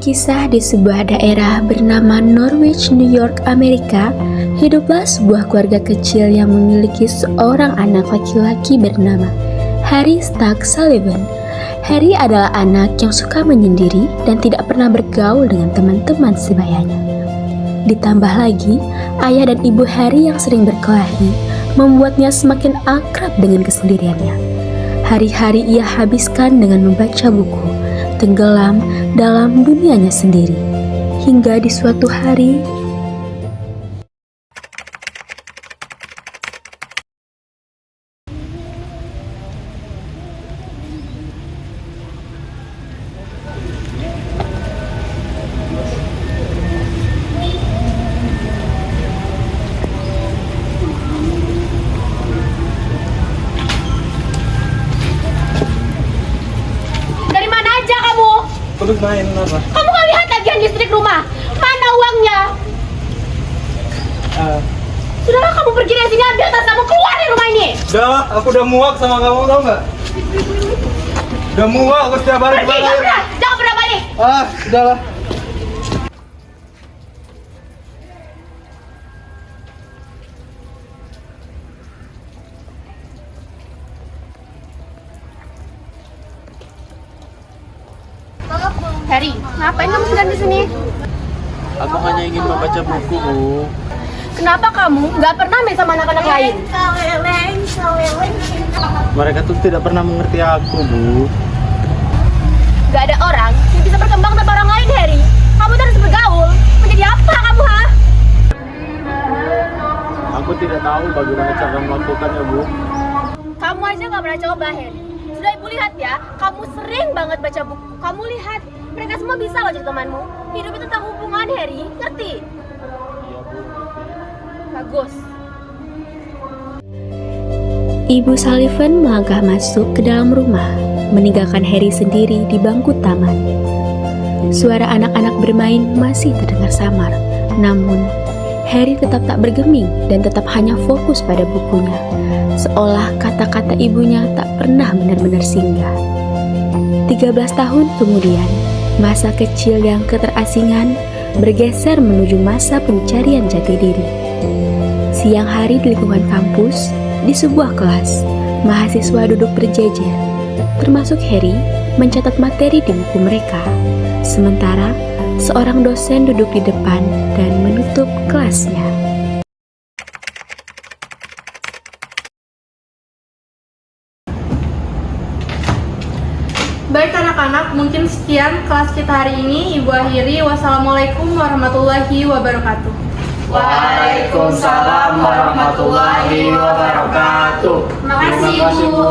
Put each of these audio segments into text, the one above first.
Berkisah di sebuah daerah bernama Norwich, New York, Amerika, hiduplah sebuah keluarga kecil yang memiliki seorang anak laki-laki bernama Harry Stark Sullivan. Harry adalah anak yang suka menyendiri dan tidak pernah bergaul dengan teman-teman sebayanya. Ditambah lagi, ayah dan ibu Harry yang sering berkelahi membuatnya semakin akrab dengan kesendiriannya. Hari-hari ia habiskan dengan membaca buku, tenggelam dalam dunianya sendiri. Hingga di suatu hari, Terus main apa? Kamu nggak lihat tagihan listrik rumah? Mana uangnya? Sudahlah, kamu pergi dari sini, ambil tas kamu, keluar dari rumah ini. Udah, aku udah muak sama kamu, tau nggak? Udah muak, aku setiap hari Pergi, jangan pernah balik. Sudahlah. Harry, ngapain kamu sedang di sini? Aku hanya ingin membaca buku, Bu. Kenapa kamu nggak pernah main sama anak-anak lain? Mereka tuh tidak pernah mengerti aku, Bu. Gak ada orang yang bisa berkembang tanpa orang lain, Harry. Kamu harus bergaul. Menjadi apa kamu, ha? Aku tidak tahu bagaimana cara melakukannya, Bu. Kamu aja nggak pernah coba, Harry. Sudah ibu lihat ya, kamu sering banget baca buku. Kamu lihat, mereka semua bisa loh jadi temanmu. Hidup itu tentang hubungan, Harry. Ngerti? Iya, Bu. Bagus. Ibu Sullivan melangkah masuk ke dalam rumah, meninggalkan Harry sendiri di bangku taman. Suara anak-anak bermain masih terdengar samar, namun Harry tetap tak bergeming dan tetap hanya fokus pada bukunya, seolah kata-kata ibunya tak pernah benar-benar singgah. 13 tahun kemudian, masa kecil yang keterasingan bergeser menuju masa pencarian jati diri. Siang hari di lingkungan kampus, di sebuah kelas, mahasiswa duduk berjejer, termasuk Harry, mencatat materi di buku mereka. Sementara, seorang dosen duduk di depan dan menutup kelasnya. Baik anak-anak, mungkin sekian kelas kita hari ini. Ibu akhiri, wassalamualaikum warahmatullahi wabarakatuh. Waalaikumsalam warahmatullahi wabarakatuh. Terima kasih, Bu.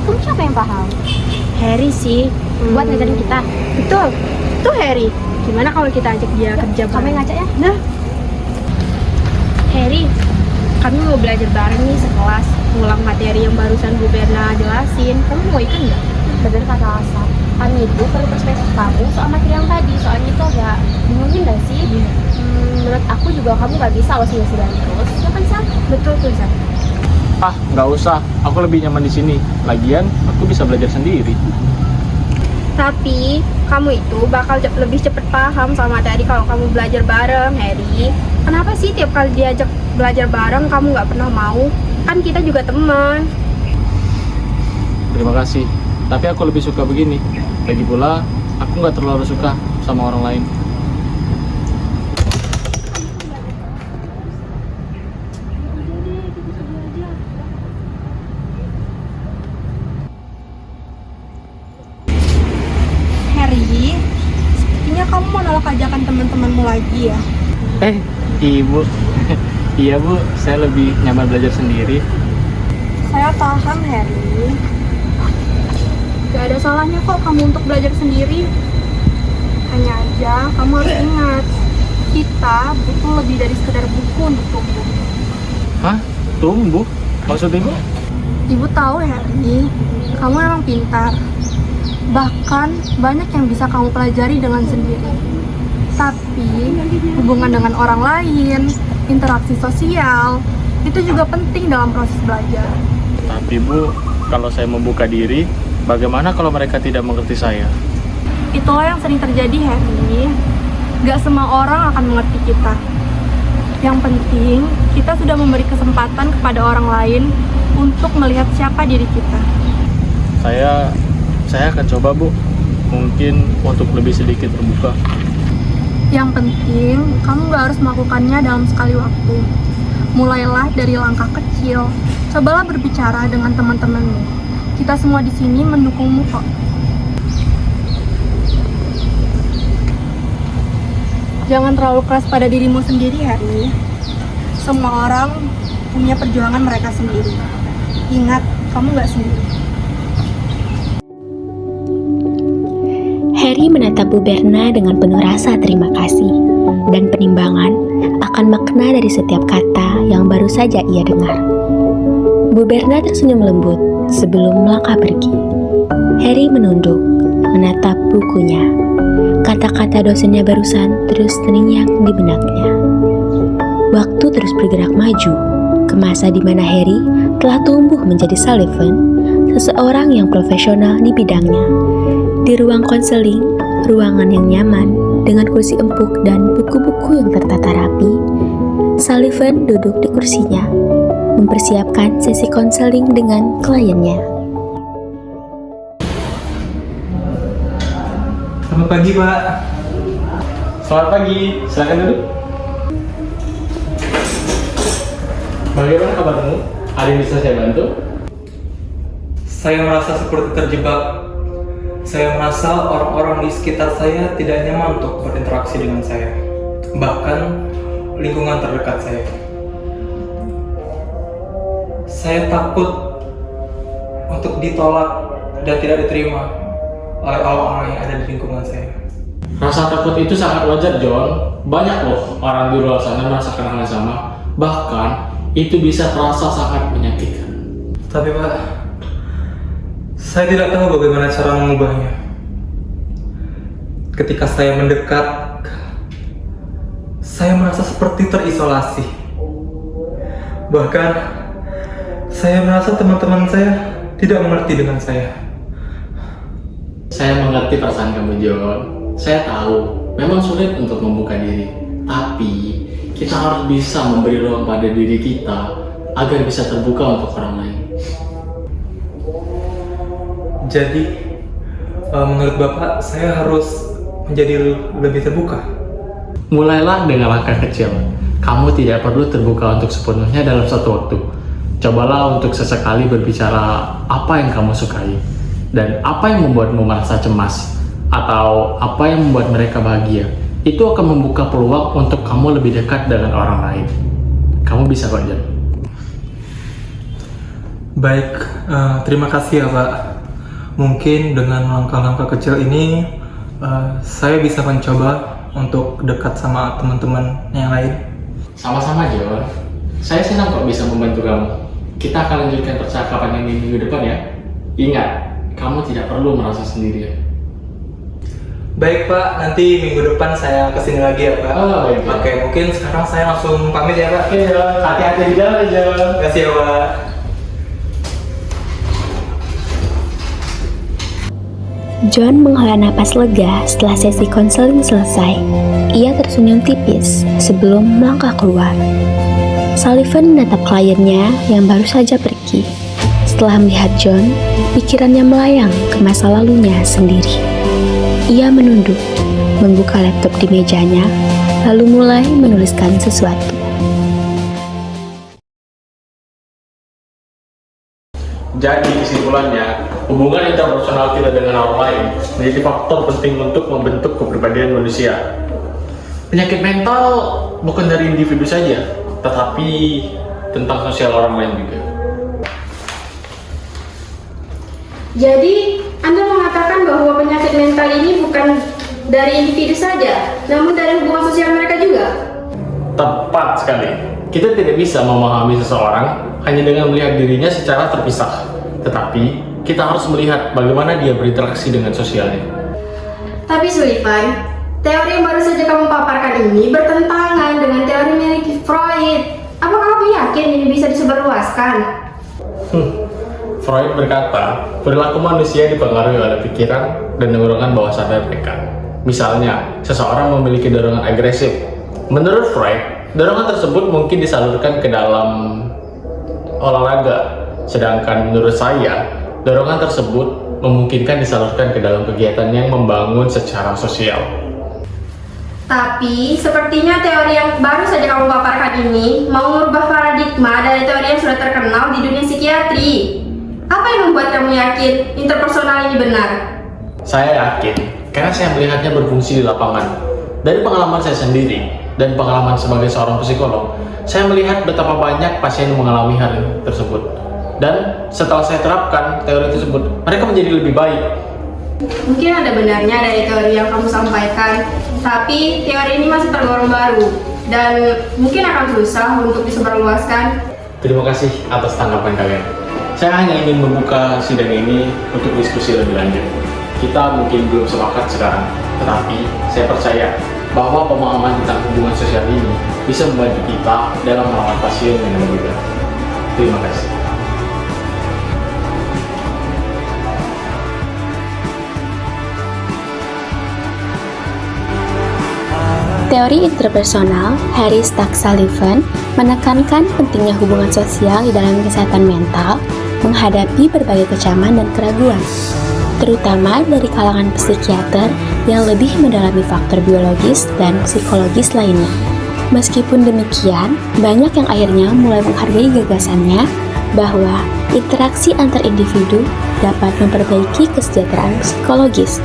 Kamu siapa yang paham? Harry sih, Buat ngajarin kita. betul. Itu Harry. Gimana kalau kita ajak dia kerja Kamu bareng? yang ngajak ya? Nah, Harry, kami mau belajar bareng nih sekelas, ngulang materi yang barusan Bu Berna jelasin. Kamu mau ikut nggak? Bener kata Asa. Kami itu perlu perspektif kamu soal materi yang tadi. Soalnya itu agak bingungin gak sih? Menurut aku juga kamu gak bisa loh sih-sian terus. Ya kan, Sam? Betul tuh, Zak. Nggak usah. Aku lebih nyaman di sini. Lagian, aku bisa belajar sendiri. Tapi kamu itu bakal lebih cepet paham sama materi kalau kamu belajar bareng, Harry. Kenapa sih tiap kali diajak belajar bareng kamu nggak pernah mau? Kan kita juga teman. Terima kasih. Tapi aku lebih suka begini. Lagi pula, aku nggak terlalu suka sama orang lain. Harry, sepertinya kamu mau nolak ajakan teman-temanmu lagi ya? Ibu. Iya, Bu. Saya lebih nyaman belajar sendiri. Saya paham, Harry. Gak ada salahnya kok kamu untuk belajar sendiri. Hanya aja, kamu harus ingat, kita butuh lebih dari sekedar buku untuk tumbuh. Hah? Tumbuh? Maksud ibu? Ibu tahu Harry, kamu emang pintar. Bahkan banyak yang bisa kamu pelajari dengan sendiri. Tapi hubungan dengan orang lain, interaksi sosial, itu juga penting dalam proses belajar. Tapi Bu, kalau saya membuka diri, bagaimana kalau mereka tidak mengerti saya? Itulah yang sering terjadi, Harry. Gak semua orang akan mengerti kita. Yang penting, kita sudah memberi kesempatan kepada orang lain untuk melihat siapa diri kita. Saya akan coba Bu, mungkin untuk lebih sedikit terbuka. Yang penting, kamu gak harus melakukannya dalam sekali waktu. Mulailah dari langkah kecil. Cobalah berbicara dengan teman-temanmu. Kita semua di sini mendukungmu kok. Jangan terlalu keras pada dirimu sendiri, Harry. Semua orang punya perjuangan mereka sendiri. Ingat, kamu gak sendiri. Harry menatap Bu Berna dengan penuh rasa terima kasih dan penimbangan akan makna dari setiap kata yang baru saja ia dengar. Bu Berna tersenyum lembut sebelum melangkah pergi. Harry menunduk, menatap bukunya. Kata-kata dosennya barusan terus terngiang di benaknya. Waktu terus bergerak maju ke masa di mana Harry telah tumbuh menjadi Sullivan, seseorang yang profesional di bidangnya. Di ruang konseling, ruangan yang nyaman dengan kursi empuk dan buku-buku yang tertata rapi, Sullivan duduk di kursinya, mempersiapkan sesi konseling dengan kliennya. Selamat pagi, Pak. Selamat pagi, silakan duduk. Bagaimana kabarmu? Ada yang bisa saya bantu? Saya merasa seperti terjebak. Saya merasa orang-orang di sekitar saya tidak nyaman untuk berinteraksi dengan saya. Bahkan lingkungan terdekat saya. Saya takut untuk ditolak dan tidak diterima oleh orang-orang yang ada di lingkungan saya. Rasa takut itu sangat wajar, John. Banyak loh orang di luar sana merasakan hal yang sama. Bahkan itu bisa terasa sangat menyakitkan. Tapi Pak, saya tidak tahu bagaimana cara mengubahnya. Ketika saya mendekat, saya merasa seperti terisolasi. Bahkan, saya merasa teman-teman saya tidak mengerti dengan saya. Saya mengerti perasaan kamu, John. Saya tahu, memang sulit untuk membuka diri. Tapi, kita harus bisa memberi ruang pada diri kita agar bisa terbuka untuk orang lain. Jadi, menurut Bapak, saya harus menjadi lebih terbuka. Mulailah dengan langkah kecil. Kamu tidak perlu terbuka untuk sepenuhnya dalam satu waktu. Cobalah untuk sesekali berbicara apa yang kamu sukai dan apa yang membuatmu merasa cemas atau apa yang membuat mereka bahagia. Itu akan membuka peluang untuk kamu lebih dekat dengan orang lain. Kamu bisa kok, John. Baik, terima kasih ya Pak. Mungkin dengan langkah-langkah kecil ini, saya bisa mencoba untuk dekat sama teman-teman yang lain. Sama-sama, John. Saya senang kok bisa membantu kamu. Kita akan lanjutkan percakapan ini minggu depan ya. Ingat, kamu tidak perlu merasa sendirian. Baik Pak, nanti minggu depan saya kesini lagi ya Pak. Oh, baik. Oke, mungkin sekarang saya langsung pamit ya Pak. Oke, John. Hati-hati di jalan, John. Terima kasih ya Pak. John menghela napas lega setelah sesi konseling selesai. Ia tersenyum tipis sebelum melangkah keluar. Sullivan menatap kliennya yang baru saja pergi. Setelah melihat John, pikirannya melayang ke masa lalunya sendiri. Ia menunduk, membuka laptop di mejanya, lalu mulai menuliskan sesuatu. Jadi kesimpulannya, hubungan interpersonal kita dengan orang lain menjadi faktor penting untuk membentuk kepribadian manusia. Penyakit mental bukan dari individu saja, tetapi tentang sosial orang lain juga. Jadi, Anda mengatakan bahwa penyakit mental ini bukan dari individu saja, namun dari hubungan sosial mereka juga. Tepat sekali. Kita tidak bisa memahami seseorang hanya dengan melihat dirinya secara terpisah. Tetapi, kita harus melihat bagaimana dia berinteraksi dengan sosialnya. Tapi Sullivan, teori yang baru saja kamu paparkan ini bertentangan dengan teori milik Freud. Apakah kamu yakin ini bisa disebarluaskan? Freud berkata, perilaku manusia dipengaruhi oleh pikiran dan dorongan bawah sadar mereka. Misalnya, seseorang memiliki dorongan agresif. Menurut Freud, dorongan tersebut mungkin disalurkan ke dalam olahraga. Sedangkan menurut saya, dorongan tersebut memungkinkan disalurkan ke dalam kegiatan yang membangun secara sosial. Tapi, sepertinya teori yang baru saja kamu paparkan ini mau merubah paradigma dari teori yang sudah terkenal di dunia psikiatri. Apa yang membuat kamu yakin interpersonal ini benar? Saya yakin, karena saya melihatnya berfungsi di lapangan. Dari pengalaman saya sendiri, dan pengalaman sebagai seorang psikolog, saya melihat betapa banyak pasien yang mengalami hal tersebut. Dan setelah saya terapkan teori tersebut, mereka menjadi lebih baik. Mungkin ada benarnya dari teori yang kamu sampaikan, tapi teori ini masih tergolong baru dan mungkin akan susah untuk disebarluaskan. Terima kasih atas tanggapan kalian. Saya hanya ingin membuka sidang ini untuk diskusi lebih lanjut. Kita mungkin belum sepakat sekarang, tetapi saya percaya bahwa pemahaman tentang hubungan sosial ini bisa membantu kita dalam merawat pasien dengan lebih baik. Terima kasih. Teori interpersonal Harry Stack Sullivan menekankan pentingnya hubungan sosial di dalam kesehatan mental menghadapi berbagai kecaman dan keraguan, terutama dari kalangan psikiater yang lebih mendalami faktor biologis dan psikologis lainnya. Meskipun demikian, banyak yang akhirnya mulai menghargai gagasannya bahwa interaksi antar individu dapat memperbaiki kesejahteraan psikologis,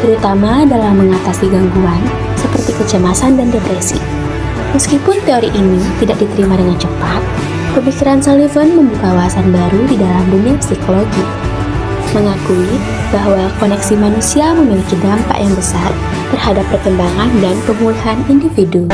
terutama dalam mengatasi gangguan seperti kecemasan dan depresi. Meskipun teori ini tidak diterima dengan cepat, pemikiran Sullivan membuka wawasan baru di dalam dunia psikologi, mengakui bahwa koneksi manusia memiliki dampak yang besar terhadap perkembangan dan pemulihan individu.